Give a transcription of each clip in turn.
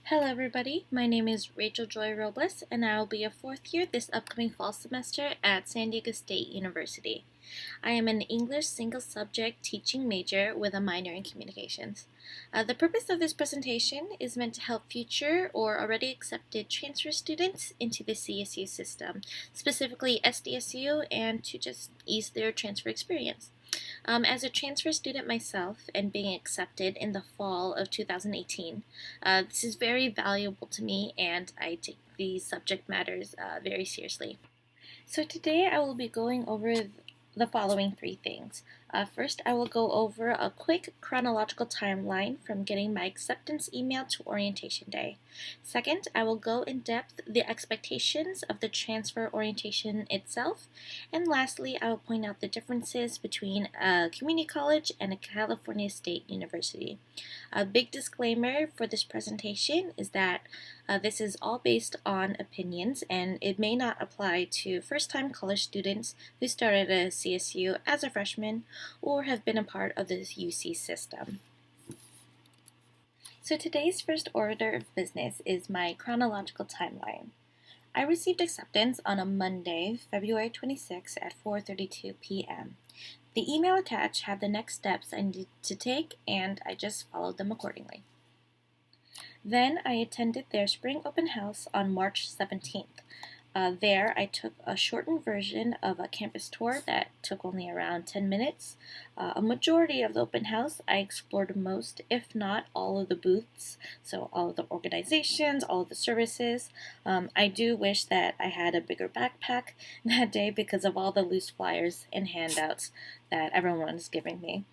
Hello everybody, my name is Rachel Joy Robles and I will be a fourth year this upcoming fall semester at San Diego State University. I am an English single subject teaching major with a minor in communications. The purpose of this presentation is meant to help future or already accepted transfer students into the CSU system, specifically SDSU, and to just ease their transfer experience. As a transfer student myself and being accepted in the fall of 2018, this is very valuable to me and I take these subject matters very seriously. So today I will be going over the following three things. First, I will go over a quick chronological timeline from getting my acceptance email to orientation day. Second, I will go in depth the expectations of the transfer orientation itself. And lastly, I will point out the differences between a community college and a California State University. A big disclaimer for this presentation is that this is all based on opinions and it may not apply to first-time college students who started at CSU as a freshman or have been a part of the UC system. So today's first order of business is my chronological timeline. I received acceptance on a Monday, February 26 at 4:32 p.m. The email attached had the next steps I needed to take and I just followed them accordingly. Then I attended their spring open house on March 17th. There I took a shortened version of a campus tour that took only around 10 minutes. A majority of the open house I explored most, if not all of the booths, so all of the organizations, all of the services. I do wish that I had a bigger backpack that day because of all the loose flyers and handouts that everyone was giving me.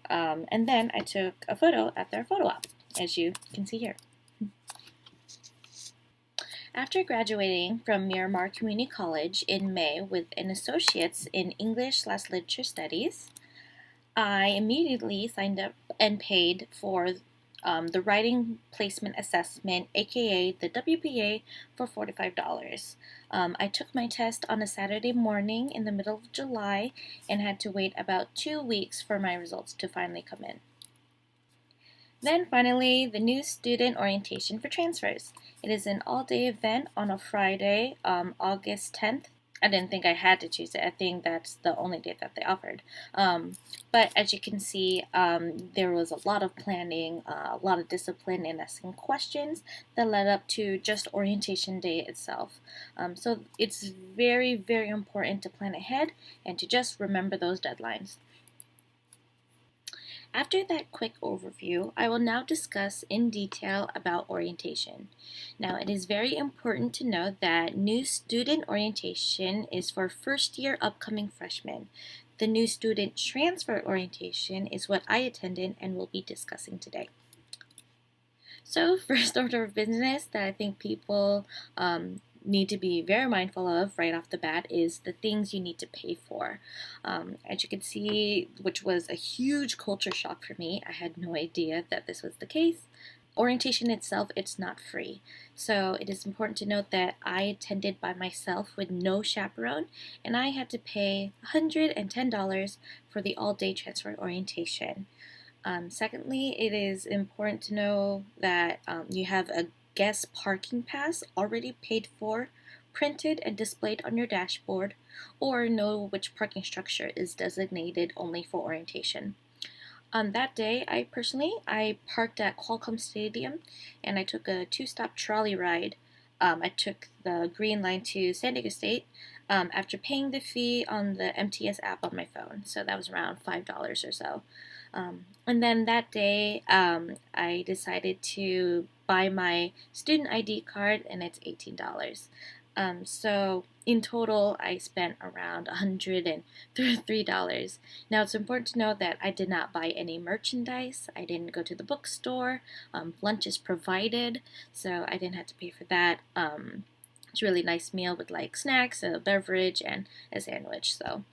And then I took a photo at their photo op, as you can see here. After graduating from Miramar Community College in May with an associate's in English/Literature Studies, I immediately signed up and paid for the Writing Placement Assessment, aka the WPA, for $45. I took my test on a Saturday morning in the middle of July and had to wait about 2 weeks for my results to finally come in. Then finally, the new student orientation for transfers. It is an all-day event on a Friday, August 10th. I didn't think I had to choose it. I think that's the only date that they offered. But as you can see, there was a lot of planning, a lot of discipline in asking questions that led up to just orientation day itself. So it's very, very important to plan ahead and to just remember those deadlines. After that quick overview, I will now discuss in detail about orientation. Now, it is very important to note that new student orientation is for first-year upcoming freshmen. The new student transfer orientation is what I attended and will be discussing today. So, first order of business that I think people need to be very mindful of right off the bat is the things you need to pay for. As you can see, which was a huge culture shock for me, I had no idea that this was the case. Orientation itself, it's not free. So it is important to note that I attended by myself with no chaperone, and I had to pay $110 for the all-day transfer orientation. Secondly, it is important to know that you have a guest parking pass already paid for, printed and displayed on your dashboard, or know which parking structure is designated only for orientation. On that day, I parked at Qualcomm Stadium and I took a 2-stop trolley ride. I took the green line to San Diego State after paying the fee on the MTS app on my phone. So that was around $5 or so. And then that day, I decided to buy my student ID card, and it's $18. So in total, I spent around $103. Now, it's important to note that I did not buy any merchandise. I didn't go to the bookstore. Lunch is provided, so I didn't have to pay for that. It's a really nice meal with like snacks, a beverage, and a sandwich. So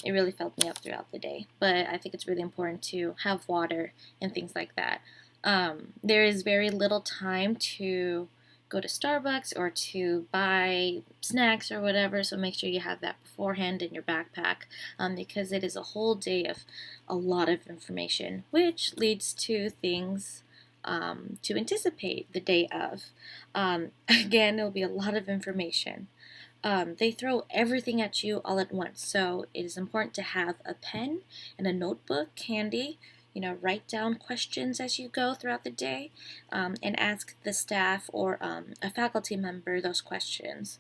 it really filled me up throughout the day. But I think it's really important to have water and things like that. There is very little time to go to Starbucks or to buy snacks or whatever, so make sure you have that beforehand in your backpack because it is a whole day of a lot of information, which leads to things to anticipate the day of. Again, it'll be a lot of information. They throw everything at you all at once, so it is important to have a pen and a notebook handy. Write down questions as you go throughout the day, and ask the staff or a faculty member those questions.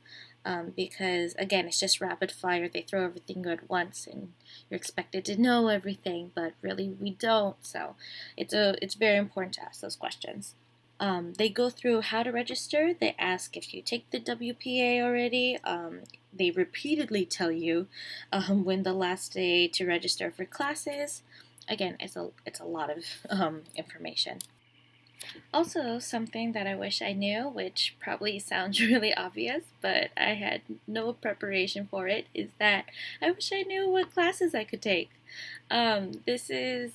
Because again, it's just rapid fire. They throw everything at once, and you're expected to know everything, but really we don't. So it's very important to ask those questions. They go through how to register. They ask if you take the WPA already. They repeatedly tell you when the last day to register for classes. Again, it's a lot of information. Also, something that I wish I knew, which probably sounds really obvious, but I had no preparation for it, is that I wish I knew what classes I could take. This is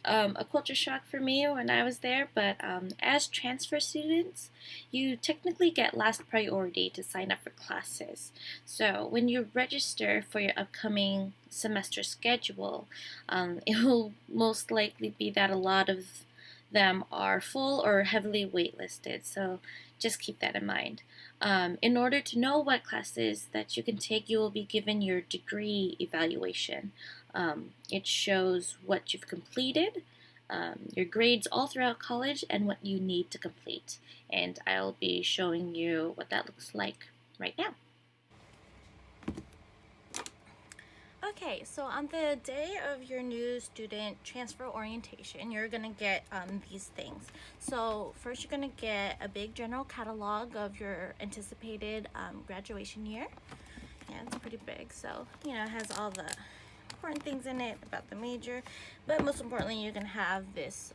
a culture shock for me when I was there, but as transfer students, you technically get last priority to sign up for classes. So when you register for your upcoming semester schedule, it will most likely be that a lot of them are full or heavily waitlisted, so just keep that in mind. In order to know what classes that you can take, you will be given your degree evaluation. It shows what you've completed, your grades all throughout college, and what you need to complete. And I'll be showing you what that looks like right now. Okay, so on the day of your new student transfer orientation, you're going to get these things. So first you're going to get a big general catalog of your anticipated graduation year. Yeah, it's pretty big, so it has all the important things in it about the major, but most importantly you're going to have this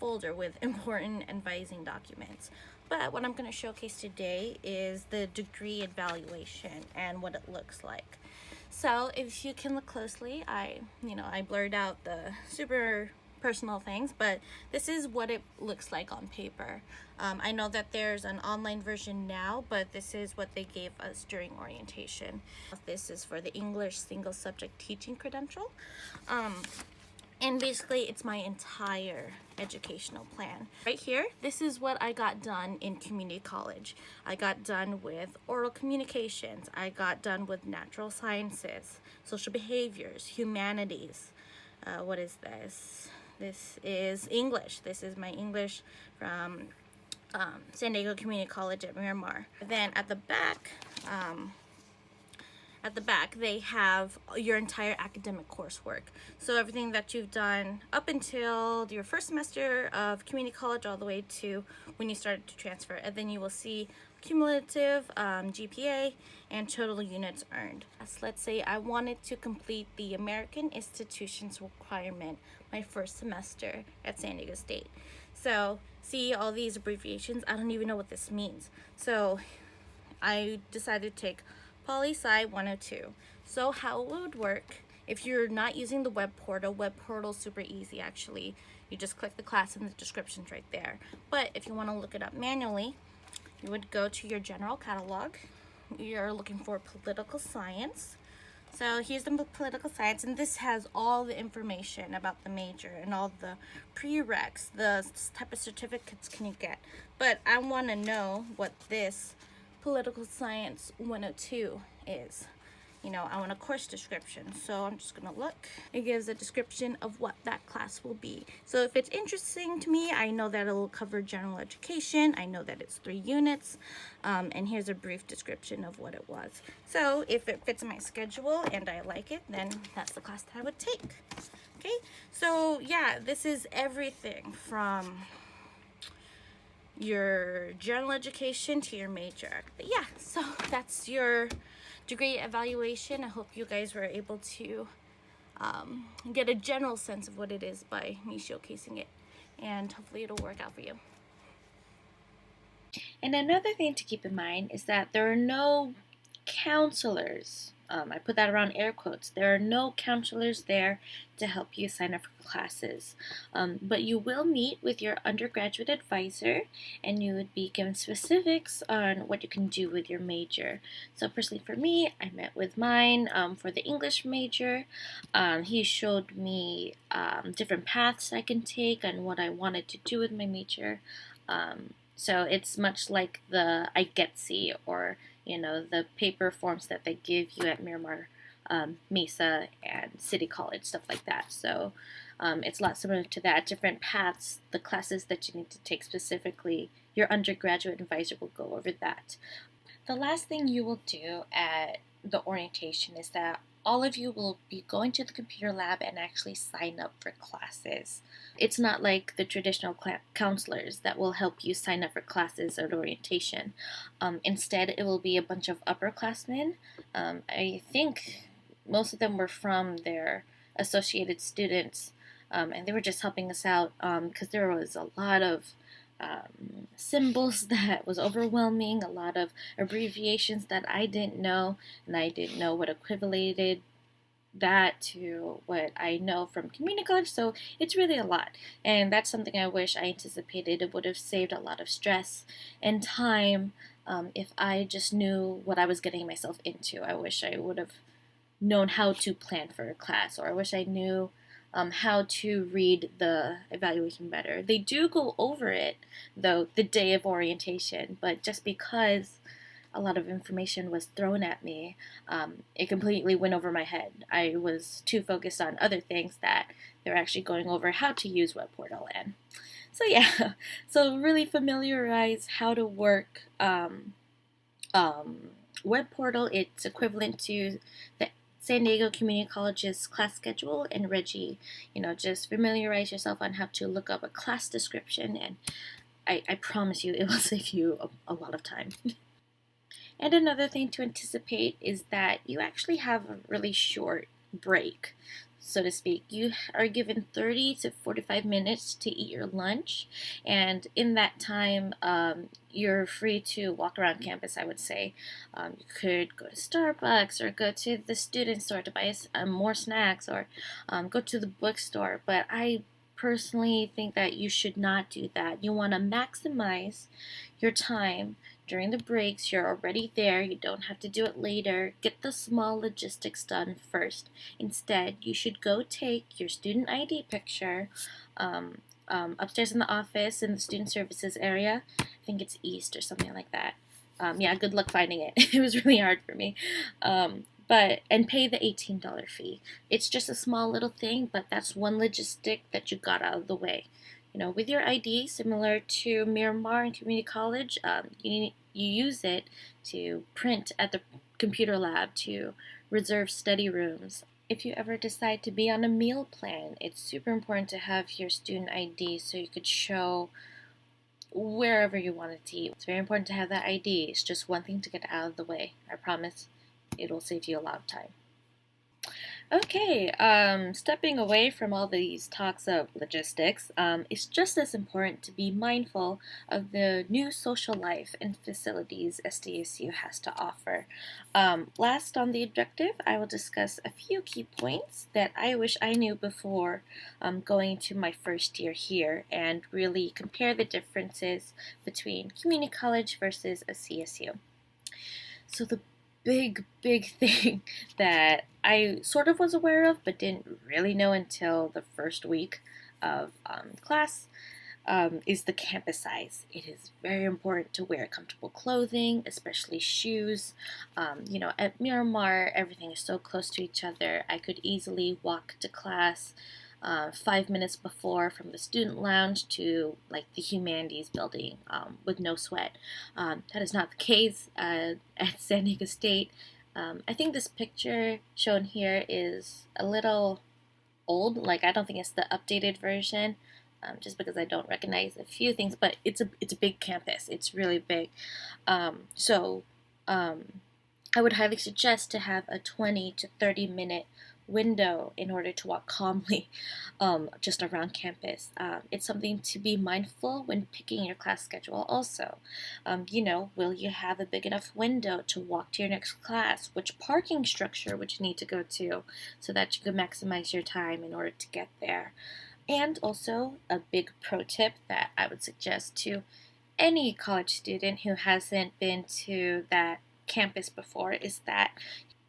folder with important advising documents. But what I'm going to showcase today is the degree evaluation and what it looks like. So if you can look closely, I blurred out the super personal things, but this is what it looks like on paper. I know that there's an online version now, but this is what they gave us during orientation. This is for the English single subject teaching credential. And basically it's my entire educational plan. Right here, this is what I got done in community college. I got done with oral communications. I got done with natural sciences, social behaviors, humanities. What is this? This is English. This is my English from San Diego Community College at Miramar. Then at the back, they have your entire academic coursework. So everything that you've done up until your first semester of community college all the way to when you started to transfer. And then you will see cumulative GPA and total units earned. Let's say I wanted to complete the American Institutions requirement my first semester at San Diego State. So see all these abbreviations, I don't even know what this means. So I decided to take Poli-Sci 102. So how it would work, if you're not using the web portal's super easy actually. You just click the class and the description's right there. But if you want to look it up manually, you would go to your general catalog. You're looking for political science. So here's the political science, and this has all the information about the major and all the prereqs, the type of certificates can you get. But I want to know what this Political Science 102 is. I want a course description, so I'm just gonna look. It gives a description of what that class will be. So if it's interesting to me, I know that it'll cover general education. I know that it's 3 units, and here's a brief description of what it was. So if it fits my schedule and I like it, then that's the class that I would take. Okay, so yeah, this is everything from your general education to your major. But yeah, so that's your degree evaluation. I hope you guys were able to get a general sense of what it is by me showcasing it, and hopefully it'll work out for you. And another thing to keep in mind is that there are no counselors. I put that around air quotes. There are no counselors there to help you sign up for classes. But you will meet with your undergraduate advisor, and you would be given specifics on what you can do with your major. So personally for me, I met with mine for the English major. He showed me different paths I can take and what I wanted to do with my major. So it's much like the IGETC or the paper forms that they give you at Miramar, Mesa, and City College, stuff like that. So it's a lot similar to that. Different paths, the classes that you need to take specifically, your undergraduate advisor will go over that. The last thing you will do at the orientation is that all of you will be going to the computer lab and actually sign up for classes. It's not like the traditional counselors that will help you sign up for classes at orientation. Instead, it will be a bunch of upperclassmen. I think most of them were from their associated students, and they were just helping us out because there was a lot of symbols that was overwhelming, a lot of abbreviations that I didn't know, and I didn't know what equivalated that to what I know from community college, so it's really a lot, and that's something I wish I anticipated. It would have saved a lot of stress and time if I just knew what I was getting myself into. I wish I would have known how to plan for a class, or I wish I knew how to read the evaluation better. They do go over it, though, the day of orientation, but just because a lot of information was thrown at me, it completely went over my head. I was too focused on other things that they're actually going over how to use Web Portal in. So yeah, so really familiarize how to work Web Portal. It's equivalent to the San Diego Community College's class schedule and Reggie. Just familiarize yourself on how to look up a class description, and I promise you it will save you a lot of time. And another thing to anticipate is that you actually have a really short break, so to speak. You are given 30 to 45 minutes to eat your lunch, and in that time, you're free to walk around campus, I would say. You could go to Starbucks or go to the student store to buy more snacks, or go to the bookstore, but I personally think that you should not do that. You want to maximize your time during the breaks. You're already there. You don't have to do it later. Get the small logistics done first. Instead, you should go take your student ID picture upstairs in the office in the student services area. I think it's East or something like that. Yeah, good luck finding it. It was really hard for me. And pay the $18 fee. It's just a small little thing, but that's one logistic that you got out of the way. With your ID, similar to Miramar and Community College, you use it to print at the computer lab, to reserve study rooms. If you ever decide to be on a meal plan, it's super important to have your student ID so you could show wherever you wanted to eat. It's very important to have that ID. It's just one thing to get out of the way. I promise it'll save you a lot of time. Okay, stepping away from all these talks of logistics, it's just as important to be mindful of the new social life and facilities SDSU has to offer. Last on the objective, I will discuss a few key points that I wish I knew before going into my first year here, and really compare the differences between community college versus a CSU. So the big thing that I sort of was aware of but didn't really know until the first week of class is the campus size. It is very important to wear comfortable clothing, especially shoes. At Miramar, everything is so close to each other. I could easily walk to class 5 minutes before from the student lounge to the humanities building with no sweat. That is not the case at San Diego State. I think this picture shown here is a little old. I don't think it's the updated version, just because I don't recognize a few things. But it's a big campus. It's really big. I would highly suggest to have a 20 to 30 minute window in order to walk calmly just around campus. It's something to be mindful when picking your class schedule also. Will you have a big enough window to walk to your next class? Which parking structure would you need to go to so that you can maximize your time in order to get there? And also, a big pro tip that I would suggest to any college student who hasn't been to that campus before is that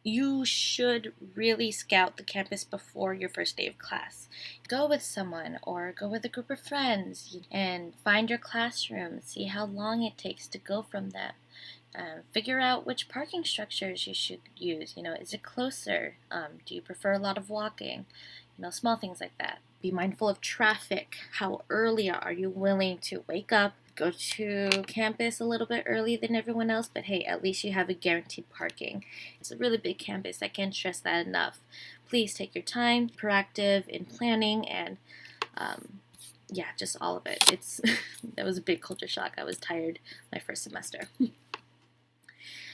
you should really scout the campus before your first day of class. Go with someone or go with a group of friends and find your classroom, see how long it takes to go from them. Figure out which parking structures you should use. Is it closer? Do you prefer a lot of walking? Small things like that. Be mindful of traffic. How early are you willing to wake up, go to campus a little bit earlier than everyone else, but hey, at least you have a guaranteed parking. It's a really big campus. I can't stress that enough. Please take your time, proactive in planning, and just all of it. That was a big culture shock. I was tired my first semester.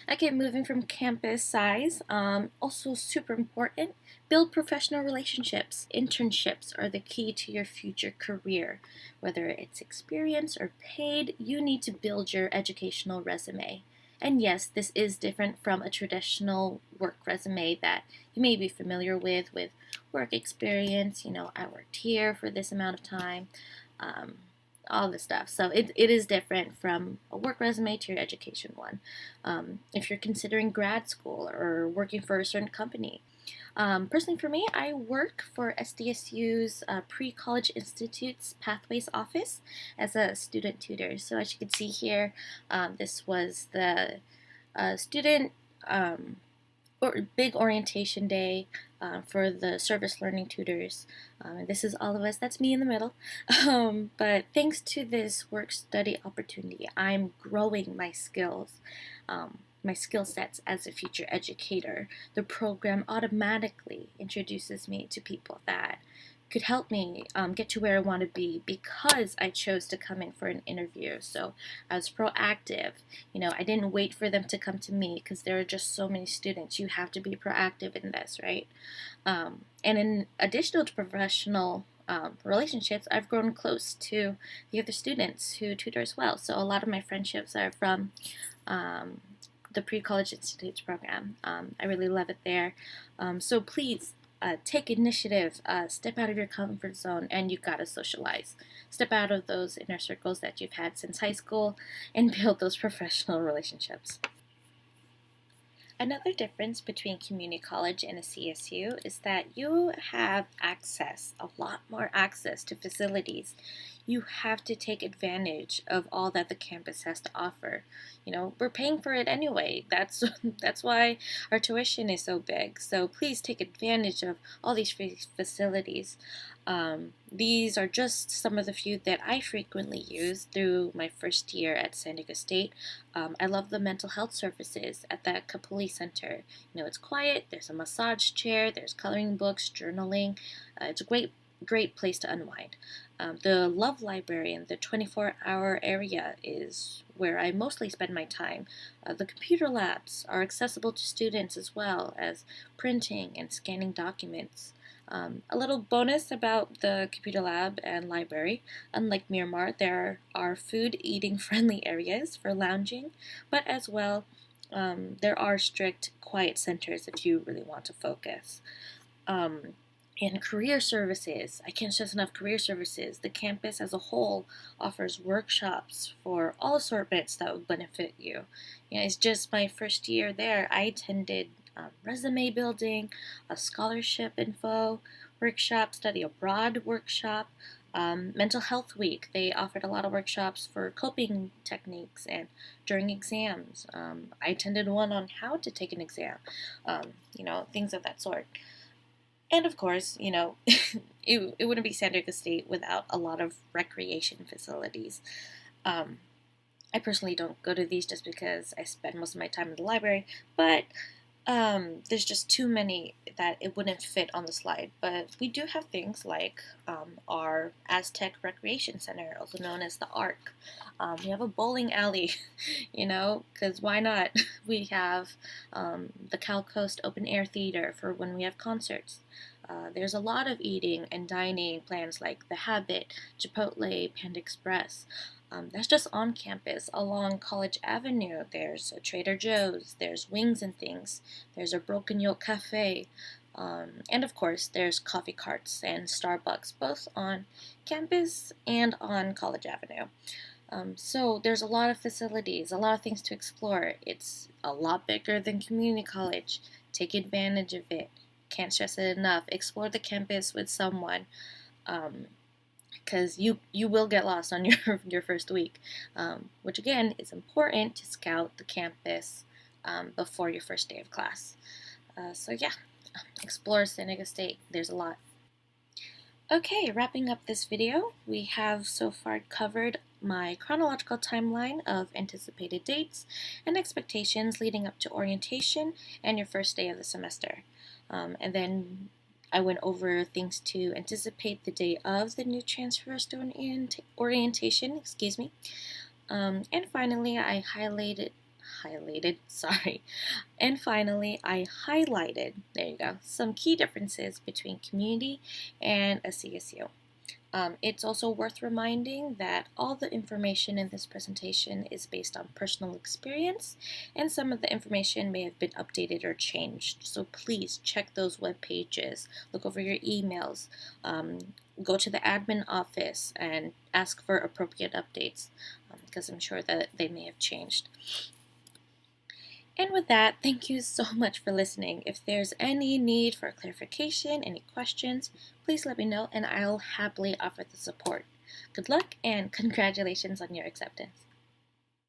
Okay, moving from campus size, also super important, build professional relationships. Internships are the key to your future career. Whether it's experience or paid, you need to build your educational resume. And yes, this is different from a traditional work resume that you may be familiar with work experience. I worked here for this amount of time. All this stuff. So it is different from a work resume to your education one. If you're considering grad school or working for a certain company. Personally for me, I work for SDSU's Pre-College Institute's Pathways Office as a student tutor. So as you can see here, this was the student big orientation day for the service learning tutors. And this is all of us. That's me in the middle. But thanks to this work study opportunity, I'm growing my skills, my skill sets as a future educator. The program automatically introduces me to people that could help me get to where I want to be because I chose to come in for an interview. So I was proactive. I didn't wait for them to come to me because there are just so many students. You have to be proactive in this, right? And in addition to professional relationships, I've grown close to the other students who tutor as well. So a lot of my friendships are from the Pre-College Institutes program. I really love it there. So please, take initiative, step out of your comfort zone, and you gotta socialize. Step out of those inner circles that you've had since high school and build those professional relationships. Another difference between community college and a CSU is that you have a lot more access to facilities. You have to take advantage of all that the campus has to offer. We're paying for it anyway. That's why our tuition is so big. So please take advantage of all these free facilities. These are just some of the few that I frequently use through my first year at San Diego State. I love the mental health services at the Kapuli Center. It's quiet, there's a massage chair, there's coloring books, journaling. It's a great place to unwind. The Love Library in the 24-hour area is where I mostly spend my time. The computer labs are accessible to students as well as printing and scanning documents. A little bonus about the computer lab and library: unlike Miramar, there are food eating friendly areas for lounging, but as well there are strict quiet centers if you really want to focus. And career services, I can't stress enough career services. The campus as a whole offers workshops for all assortments that would benefit you. It's just my first year there. I attended resume building, a scholarship info workshop, study abroad workshop, mental health week. They offered a lot of workshops for coping techniques and during exams. I attended one on how to take an exam, things of that sort. And of course, it wouldn't be San Diego State without a lot of recreation facilities. I personally don't go to these just because I spend most of my time in the library, but There's just too many that it wouldn't fit on the slide, but we do have things like our Aztec Recreation Center, also known as the Arc. We have a bowling alley, because why not? We have the Cal Coast Open Air Theater for when we have concerts. There's a lot of eating and dining plans like The Habit, Chipotle, Panda Express. That's just on campus. Along College Avenue, there's a Trader Joe's, there's Wings and Things, there's a Broken Yoke Cafe, and of course, there's coffee carts and Starbucks, both on campus and on College Avenue. So there's a lot of facilities, a lot of things to explore. It's a lot bigger than community college. Take advantage of it. Can't stress it enough. Explore the campus with someone. Because you will get lost on your first week, which again is important to scout the campus before your first day of class. So yeah, explore San Diego State. There's a lot. Okay, wrapping up this video, we have so far covered my chronological timeline of anticipated dates and expectations leading up to orientation and your first day of the semester. And then I went over things to anticipate the day of the new transfer student orientation, and finally I highlighted, there you go, some key differences between community and a CSU. It's also worth reminding that all the information in this presentation is based on personal experience, and some of the information may have been updated or changed. So please check those web pages, look over your emails, go to the admin office and ask for appropriate updates, because I'm sure that they may have changed. And with that, thank you so much for listening. If there's any need for clarification, any questions, please let me know and I'll happily offer the support. Good luck and congratulations on your acceptance.